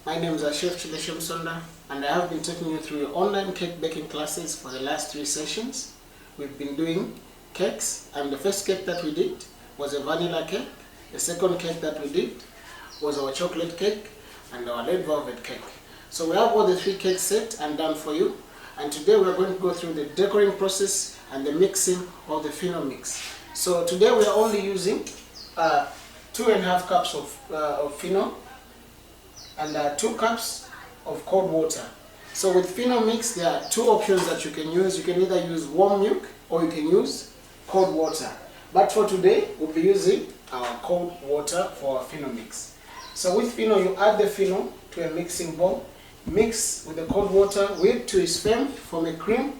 My name is Chef Chileshem Sonda, and I have been taking you through your online cake baking classes for the last 3 sessions. We've been doing cakes, and the first cake that we did was a vanilla cake. The second cake that we did was our chocolate cake and our red velvet cake. So we have all the 3 cakes set and done for you, and today we are going to go through the decorating process and the mixing of the Fino mix. So today we are only using 2.5 cups of Fino and 2 cups of cold water. So with Fino mix, there are 2 options that you can use. You can either use warm milk or you can use cold water. But for today, we'll be using our cold water for our Fino mix. So with Fino, you add the Fino to a mixing bowl, mix with the cold water, whip to its firm, form a cream,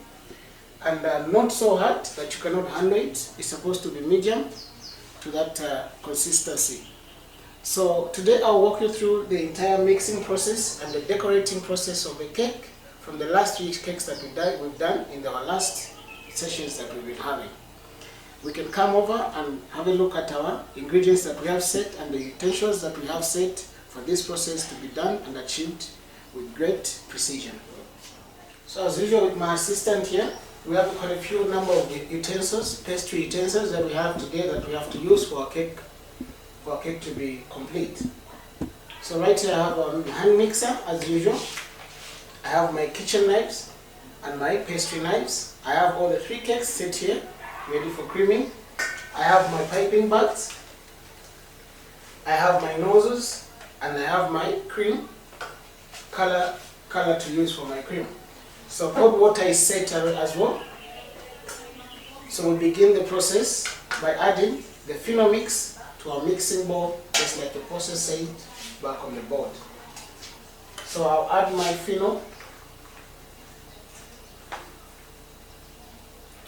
and not so hard that you cannot handle it. It's supposed to be medium to that consistency. So today I'll walk you through the entire mixing process and the decorating process of the cake from the last 3 cakes that we've done in our last sessions that we've been having. We can come over and have a look at our ingredients that we have set and the utensils that we have set for this process to be done and achieved with great precision. So as usual with my assistant here, we have quite a few number of utensils, pastry utensils that we have today that we have to use for our cake to be complete. So right here I have a hand mixer as usual. I have my kitchen knives and my pastry knives. I have all the 3 cakes set here ready for creaming. I have my piping bags. I have my noses, and I have my cream color to use for my cream. So cold water is set as well. So we begin the process by adding the Fino mix to our mixing bowl, just like the process said back on the board. So I'll add my Fino.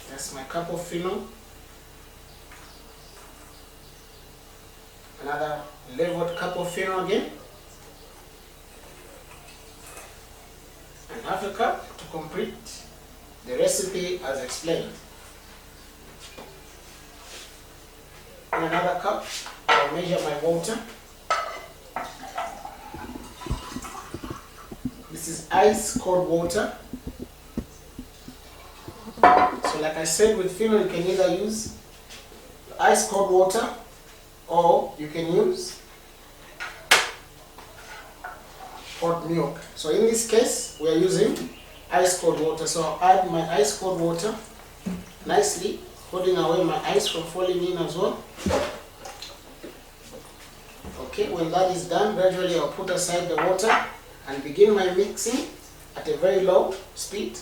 That's my cup of Fino. Another leveled cup of Fino again. And half a cup to complete the recipe as explained. In another cup, I'll measure my water. This is ice cold water. So like I said, with Fino you can either use ice cold water or you can use hot milk. So in this case, we are using ice cold water. So I'll add my ice cold water nicely, holding away my ice from falling in as well. Okay, when that is done, gradually I'll put aside the water and begin my mixing at a very low speed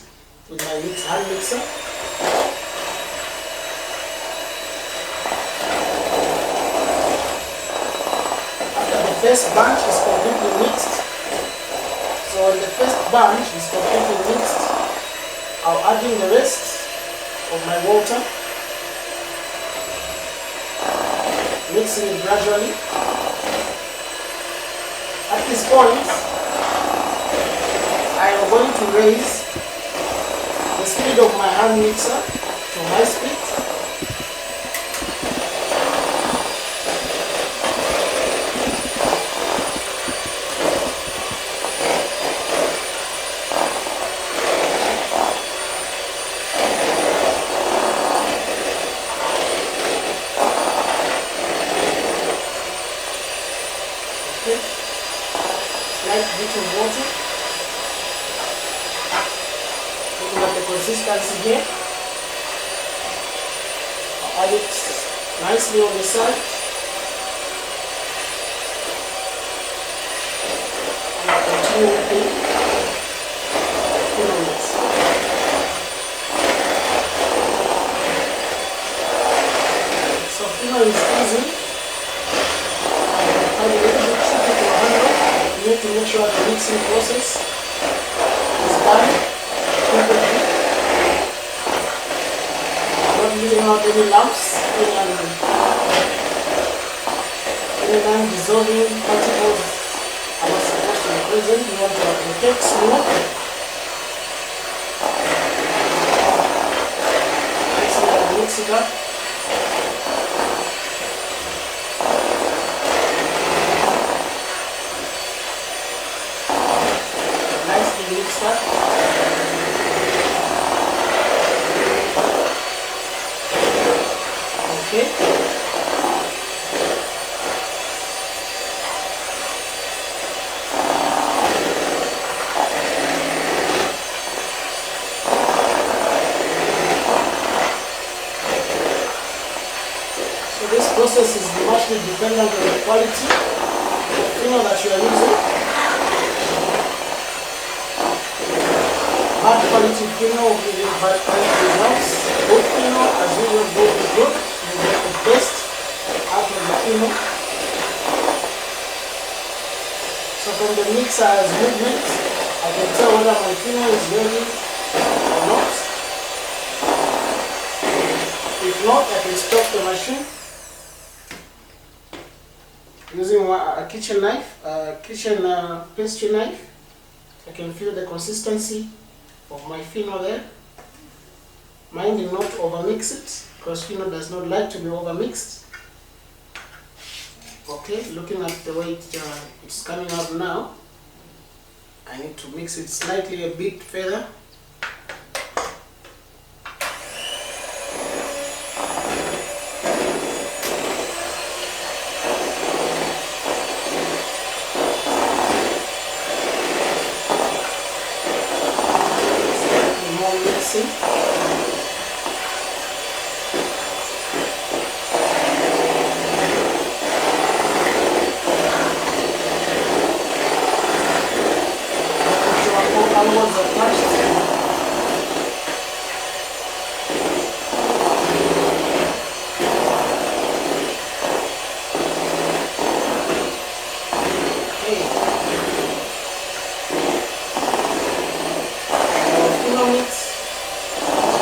with my hand mixer. After the first bunch is completely mixed, so when the first bunch is completely mixed, I'll add in the rest of my water, mixing it gradually. At this point, I am going to raise the speed of my hand mixer to high speed. Slight bit of water. Looking at the consistency here. I'll add it nicely on the side. And I'll continue with the Fino mix. So Fino is easy. A little bit tricky to handle. You need to make sure the mixing process is done completely. Not leaving out any lumps, any non-dissolving particles are not supposed to be present. You want to have the cake smooth. Nicely mix it up. nicely mixed up. Okay. So this process is muchly dependent on the quality of Fino that you are using. Bad quality Fino will give you bad quality results. Good Fino, as usual, both is good. You get the best out of the Fino. So from the mixer's movement, I can tell whether my Fino is ready or not. If not, I can stop the machine using a kitchen knife, pastry knife. I can feel the consistency of my Fino there. Minding not to overmix it, because Fino does not like to be overmixed. Okay, looking at the way it's coming out now, I need to mix it slightly a bit further.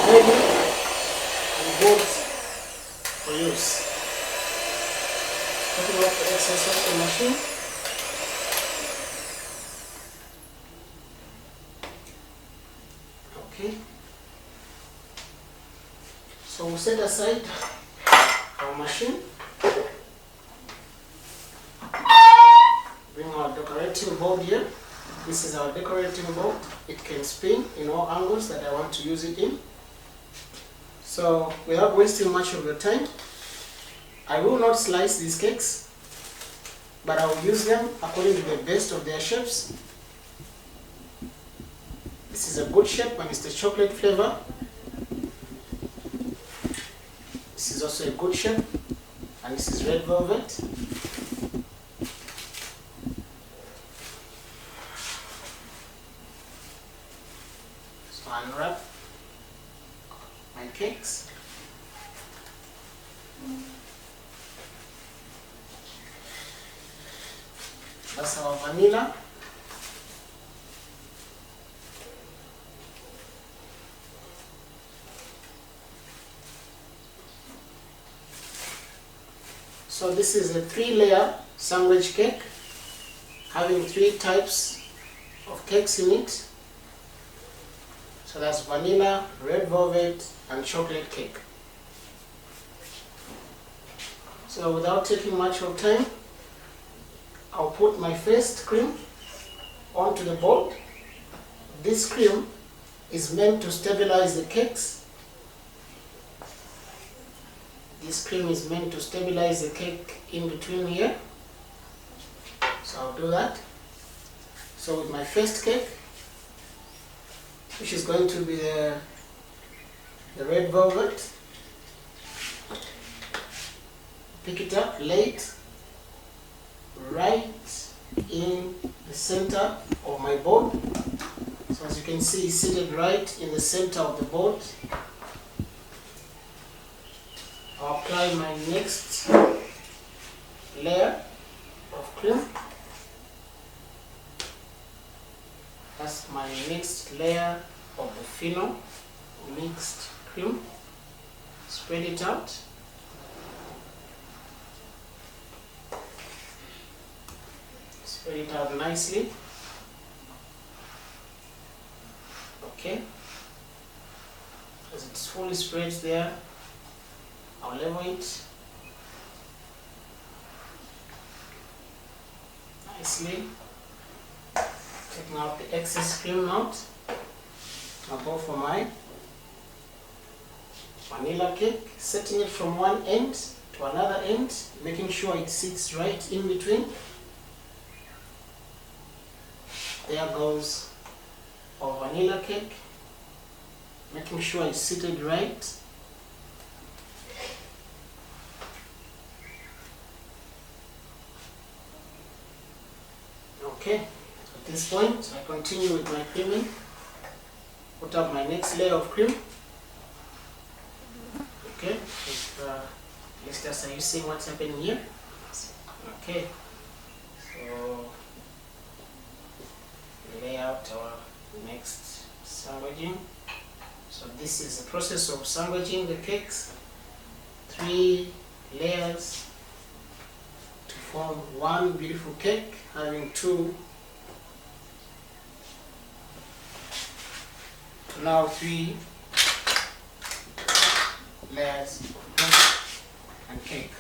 Ready and good for use. Taking off the excess of the machine. Okay. So we set aside our machine. Bring our decorating board here. This is our decorating board. It can spin in all angles that I want to use it in. So without wasting much of your time, I will not slice these cakes, but I will use them according to the best of their shapes. This is a good shape and it's the chocolate flavor. This is also a good shape and this is red velvet. So I unwrap my cakes. That's our vanilla. So this is a 3-layer sandwich cake having 3 types of cakes in it. So that's vanilla, red velvet, and chocolate cake. So without taking much of time, I'll put my first cream onto the board. This cream is meant to stabilize the cakes. This cream is meant to stabilize the cake in between here. So I'll do that. So with my first cake, which is going to be the red velvet, pick it up, lay it right in the center of my board. So as you can see, it's seated right in the center of the board. I'll apply my next layer of cream. That's my next layer of the Fino mixed cream. Spread it out. Spread it out nicely. Okay. As it's fully spread there, I'll level it nicely. Take taking out the excess cream out. I'll go for my vanilla cake, setting it from one end to another end, making sure it sits right in between. There goes our vanilla cake, making sure it's seated right. Okay, at this point I continue with my creaming. Put up my next layer of cream. Okay, listeners, are you seeing what's happening here? Okay, so lay out our next sandwiching. So this is the process of sandwiching the cakes. 3 layers to form one beautiful cake, having 2 to now 3 layers of cream and cake.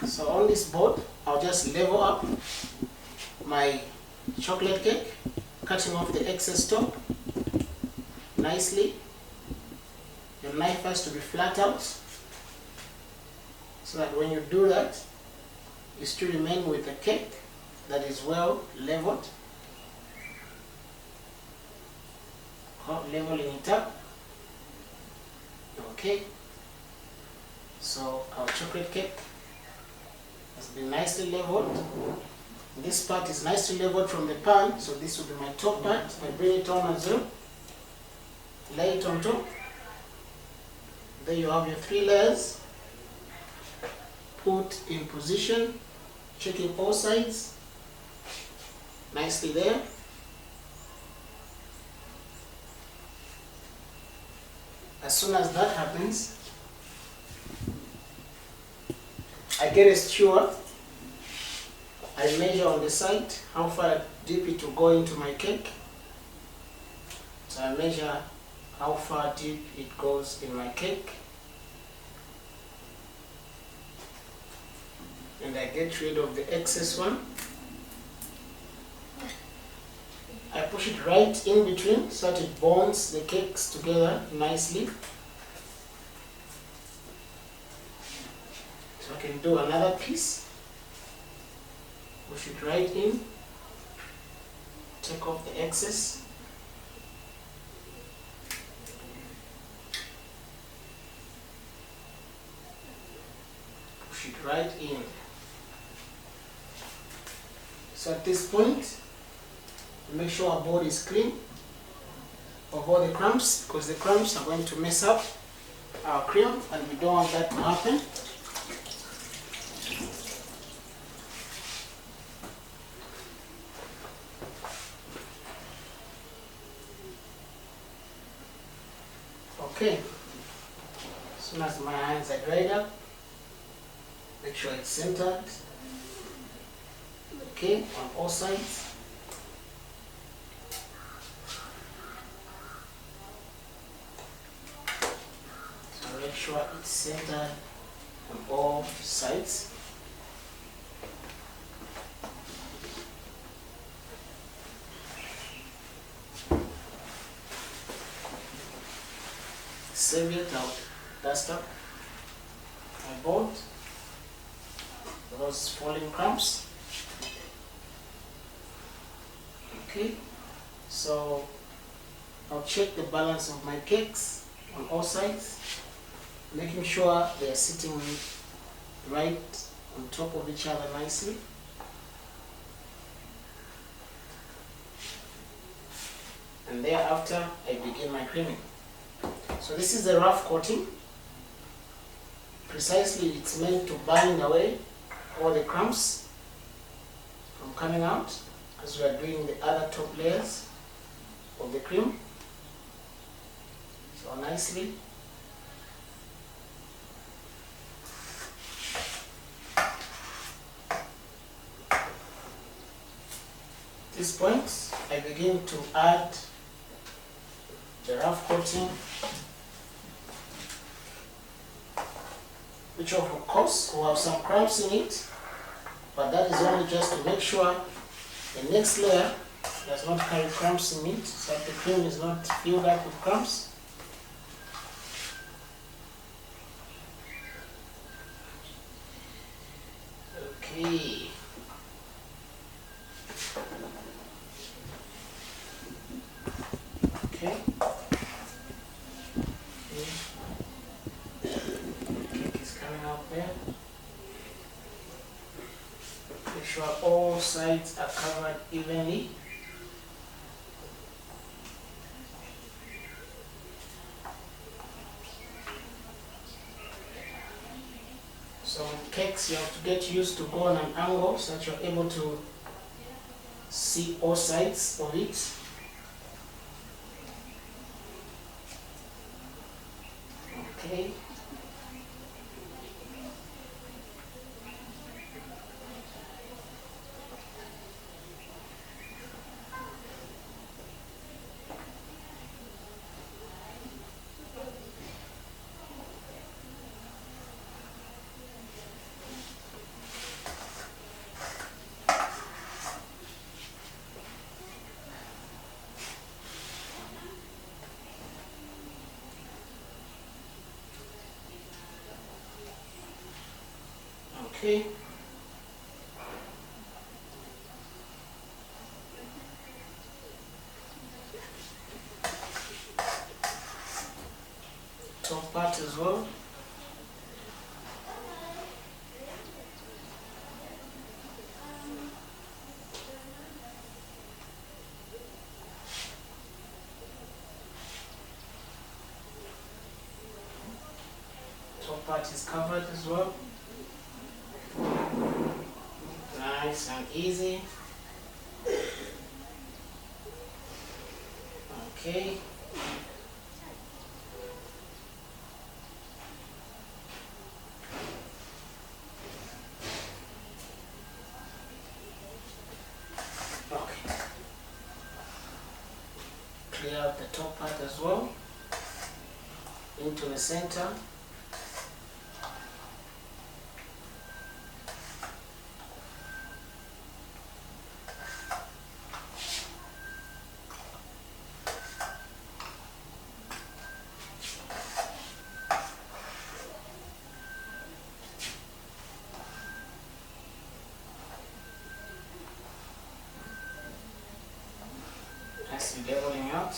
So on this board, I'll just level up my chocolate cake, cutting off the excess top nicely. Your knife has to be flat out, so that when you do that, you still remain with a cake that is well leveled. Leveling it up. Okay, so our chocolate cake has been nicely leveled. This part is nicely leveled from the pan, so this will be my top part. I bring it on as well, lay it on top. There you have your 3 layers. Put in position, checking all sides. Nicely there. As soon as that happens, I get a skewer. I measure on the side how far deep it will go into my cake. So I measure how far deep it goes in my cake. And I get rid of the excess one. I push it right in between so that it bonds the cakes together nicely. So I can do another piece. Push it right in. Take off the excess. Push it right in. So at this point, make sure our board is clean of all the crumbs, because the crumbs are going to mess up our cream and we don't want that to happen. Okay, as soon as my hands are dried up, make sure it's centered. Okay, on all sides. Make sure it's centered on all sides. Save it, I'll dust up my board, those falling crumbs. Okay, so I'll check the balance of my cakes on all sides, making sure they are sitting right on top of each other nicely. And thereafter, I begin my creaming. So this is the rough coating. Precisely, it's meant to bind away all the crumbs from coming out as we are doing the other top layers of the cream. So nicely. At this point, I begin to add the rough coating, which of course will have some crumbs in it, but that is only just to make sure the next layer does not carry crumbs in it, so that the cream is not filled up with crumbs. Okay. Okay. Cake is coming out there. Make sure all sides are covered evenly. So with cakes, you have to get used to go on an angle so that you're able to see all sides of it. Okay. Okay. Top part as well. Top part is covered as well. Nice and easy. Okay. Okay. Clear out the top part as well into the center. Nicely leveling out.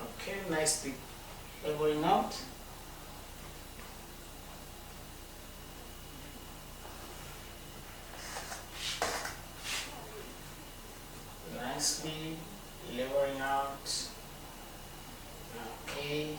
Okay, nicely leveling out. Nicely leveling out. Okay.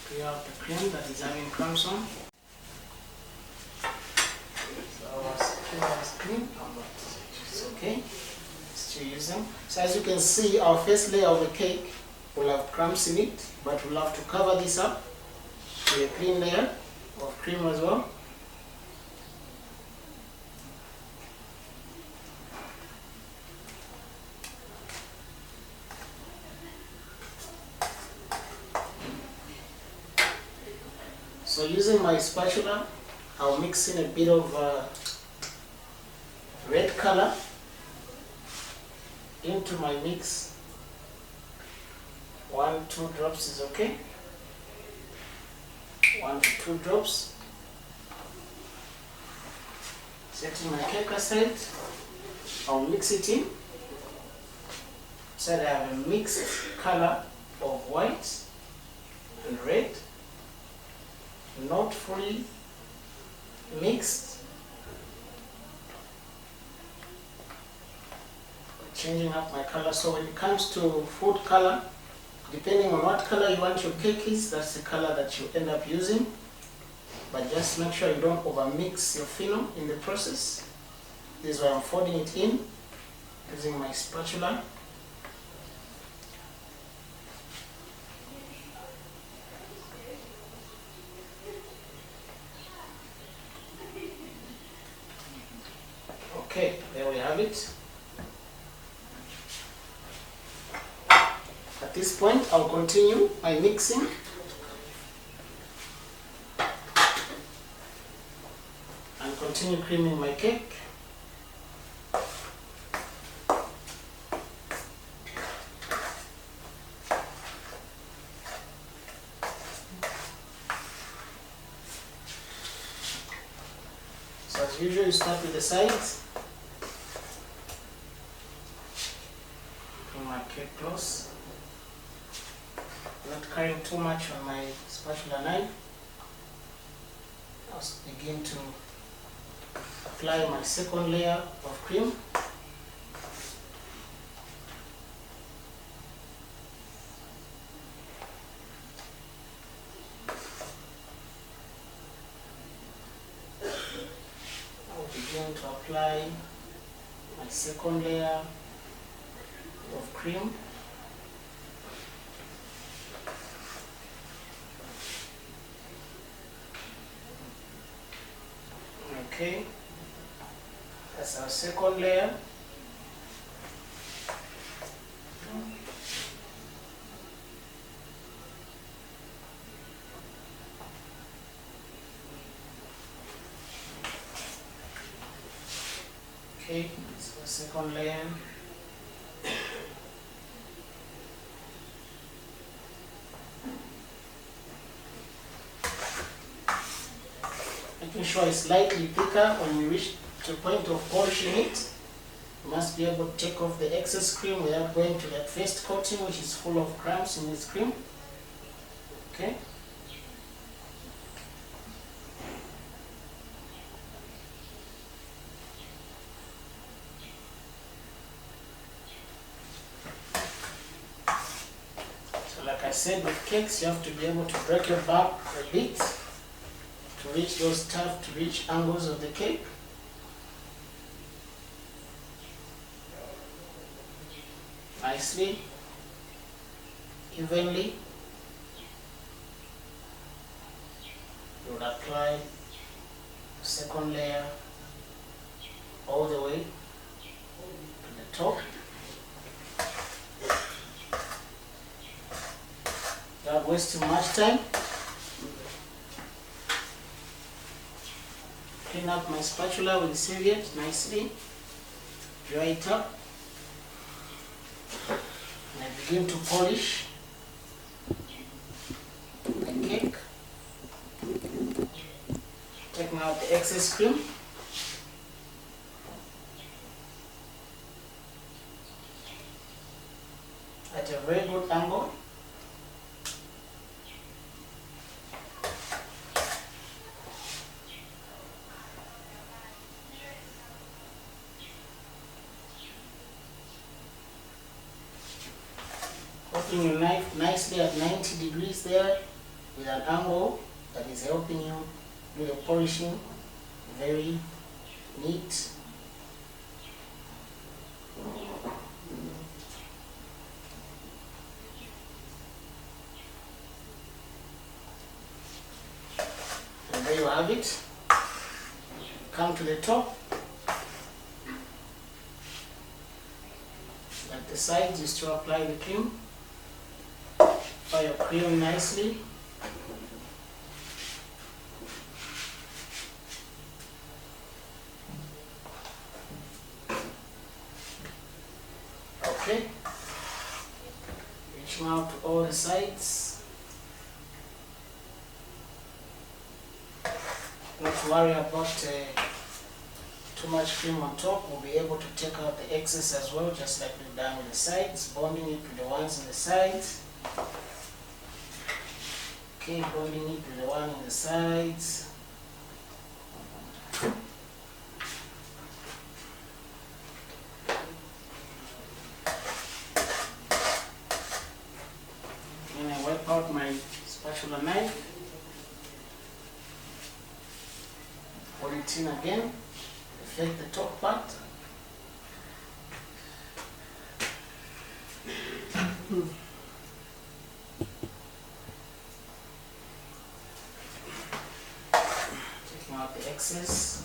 Clear out the cream that is having crumbs on. So our cream, it's okay. Still using. So as you can see, our first layer of the cake will have crumbs in it, but we'll have to cover this up with a clean layer of cream as well. So using my spatula, I'll mix in a bit of red color into my mix. 1-2 drops is okay. 1 to 2 drops. Setting my cake aside, I'll mix it in so that I have a mixed color of white and red. Not fully mixed, changing up my color. So when it comes to food color, depending on what color you want your cake is, that's the color that you end up using. But just make sure you don't over mix your Fino in the process. This is why I'm folding it in using my spatula. Okay. Okay, there we have it. At this point, I'll continue my mixing. And continue creaming my cake. So as usual, you start with the sides. Bring my cake close. Not carrying too much on my spatula knife. I'll begin to apply my second layer of cream. I'll begin to apply my second layer of cream. Okay, that's our second layer. Okay, so the second layer. Making sure it's slightly thicker. When you reach to the point of polishing it, you must be able to take off the excess cream without going to that first coating, which is full of crumbs in its cream. Okay. Like I said, with cakes, you have to be able to break your back a bit to reach those tough to reach angles of the cake. Nicely, evenly, you would apply the second layer all the way to the top. Without wasting much time, clean up my spatula with serviette nicely, dry it up, and I begin to polish the cake, taking out the excess cream. At a very good angle. Putting your knife nicely at 90 degrees there with an angle that is helping you do the polishing very neat. And there you have it. Come to the top. At the sides, you still apply the cream. Apply your cream nicely. Okay. Reaching out to all the sides. Not to worry about too much cream on top. We'll be able to take out the excess as well, just like we've done with the sides, bonding it with the ones in the sides. Okay, bonding it with the one on the sides. And I wipe out my spatula knife. Put it in again. Deflect the top part. Taking out the excess.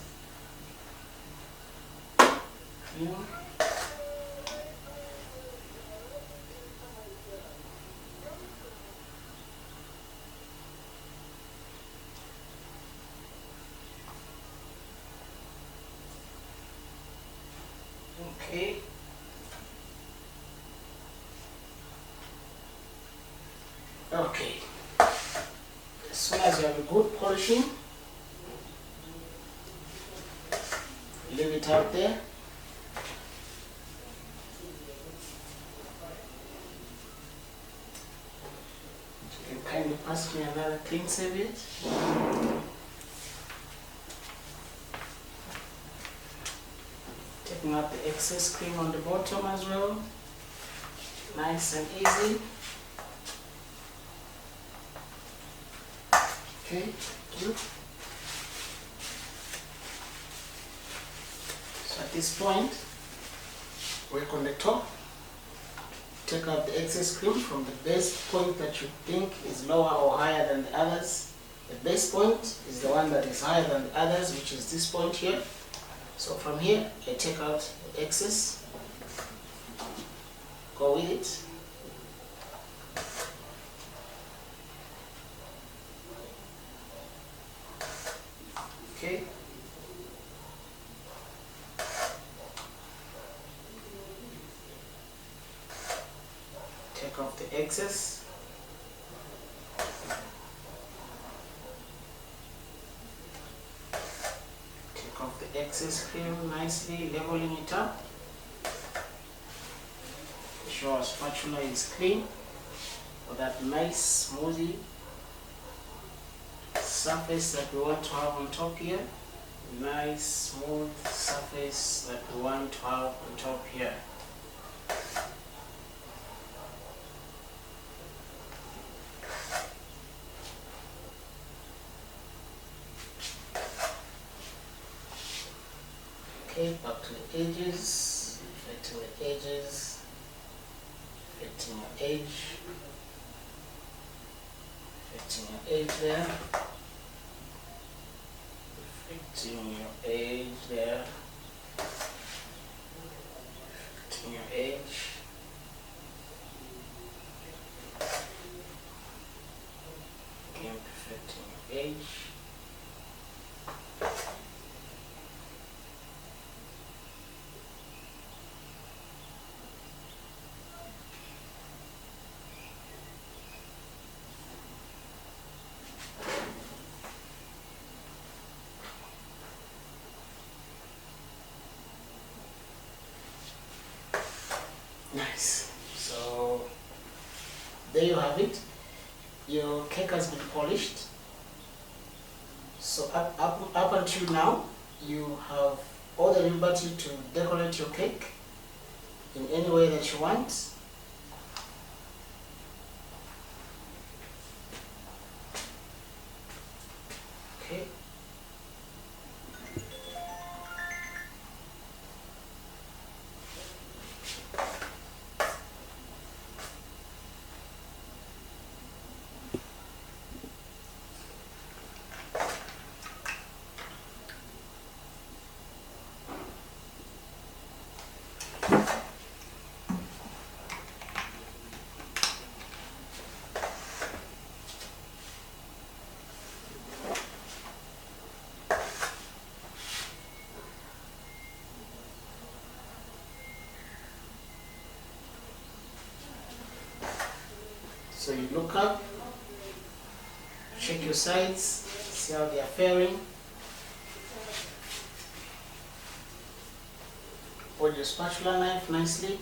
Fino. Okay. Okay. As soon as you have a good polishing, leave it out there. You can kindly pass me another clean serviette. Taking out the excess cream on the bottom as well. Nice and easy. Okay, good. So at this point, work on the top. Take out the excess cream from the base point that you think is lower or higher than the others. The base point is the one that is higher than the others, which is this point here. So from here, I take out the excess, go with it. Okay. Take off the excess. Take off the excess cream nicely, leveling it up. Make sure our spatula is clean for that nice smoothie surface that we want to have on top here. Nice smooth surface that we want to have on top here. Okay, back to the edges, affecting the edges, affecting your edge, affecting your edge there, affecting your edge there, affecting your edge. Again, perfecting your edge. Nice. So there you have it. Your cake has been polished. So up until now, you have all the liberty to decorate your cake in any way that you want. Okay. So you look up, check your sides, see how they are faring. Hold your spatula knife nicely.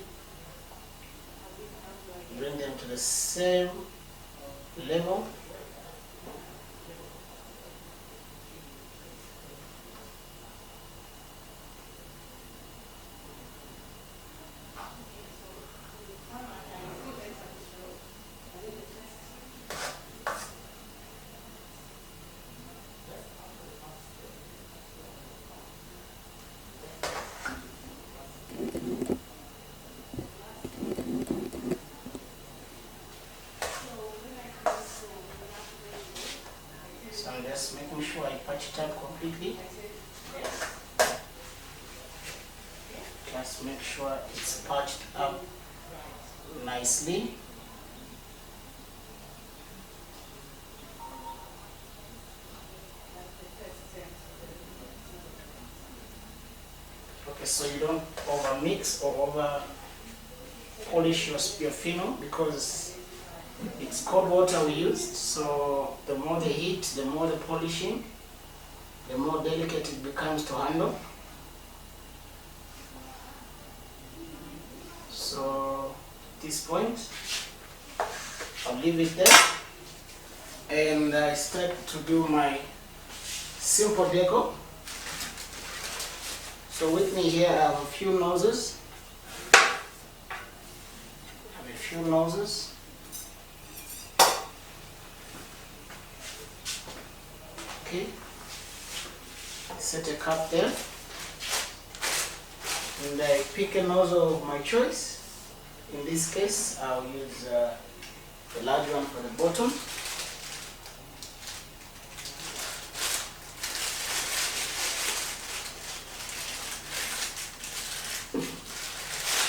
Bring them to the same level. Just make sure it's patched up nicely. Okay, so you don't over mix or over polish your Fino, because it's cold water we used, so the more the heat, the more the polishing, the more delicate it becomes to handle. So at this point, I'll leave it there, and I start to do my simple deco. So with me here I have a few noses. Okay, set a cup there, and I pick a nozzle of my choice. In this case, I'll use the large one for the bottom.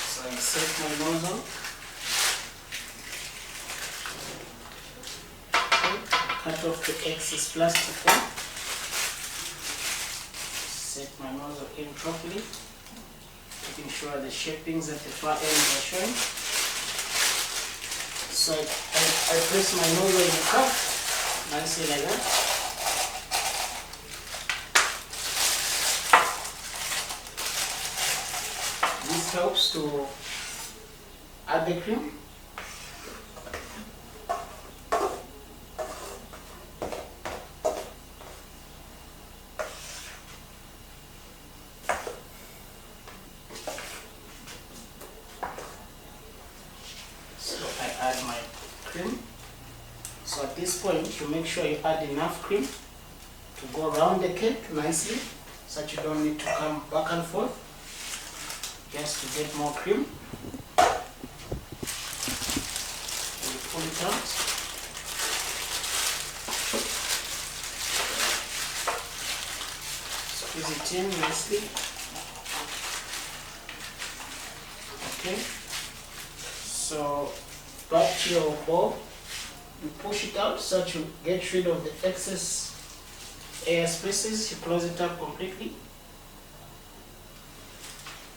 So I set my nozzle. Cut off the excess plastic one. Set my nozzle in properly, making sure the shapings at the far end are showing. So I press my nozzle in the cup, nicely like that. This helps to add the cream. Add my cream. So at this point, you make sure you add enough cream to go around the cake nicely, so that you don't need to come back and forth just to get more cream. And you pull it out. Squeeze it in nicely. Okay. So back to your bowl, you push it out so that you get rid of the excess air spaces. You close it up completely.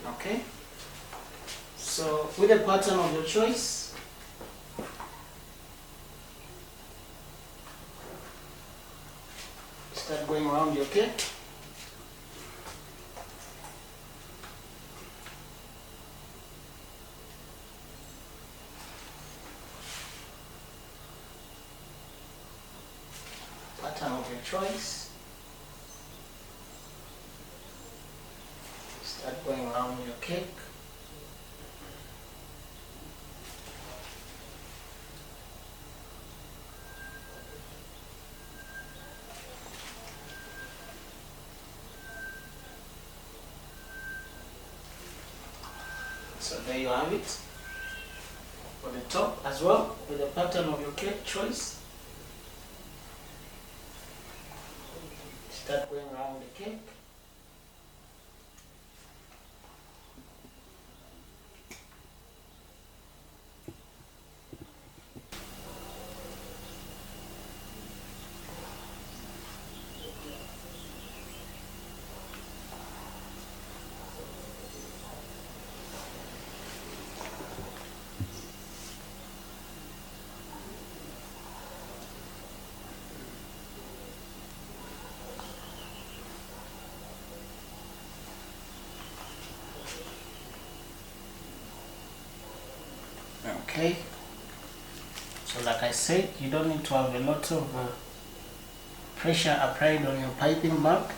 Okay, so with a pattern of your choice, start going around your cake. Pattern of your choice. Start going around your cake. So there you have it for the top as well, with the pattern of your cake choice. Start going around the cake. Okay, so like I said, you don't need to have a lot of pressure applied on your piping bag.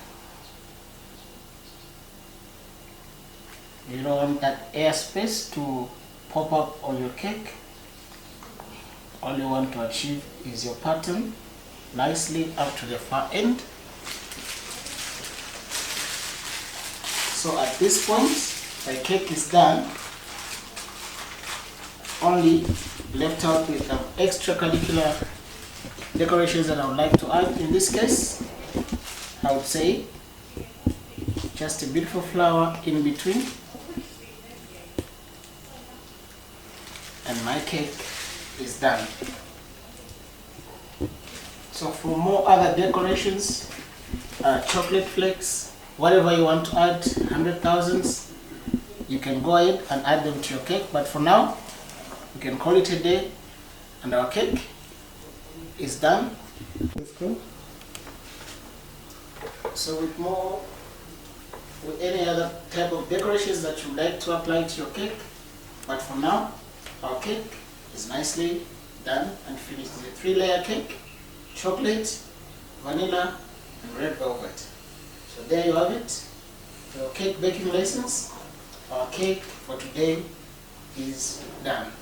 You don't want that airspace to pop up on your cake. All you want to achieve is your pattern nicely up to the far end. So at this point, my cake is done. Only left out with some extracurricular decorations that I would like to add. In this case, I would say just a beautiful flower in between, and my cake is done. So for more other decorations, chocolate flakes, whatever you want to add, 100,000s, you can go ahead and add them to your cake. But for now, we can call it a day, and our cake is done. So with any other type of decorations that you would like to apply to your cake, but for now, our cake is nicely done and finished. It's a 3-layer cake: chocolate, vanilla, and red velvet. So there you have it, your cake baking lessons. Our cake for today is done.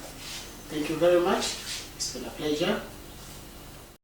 Thank you very much. It's been a pleasure.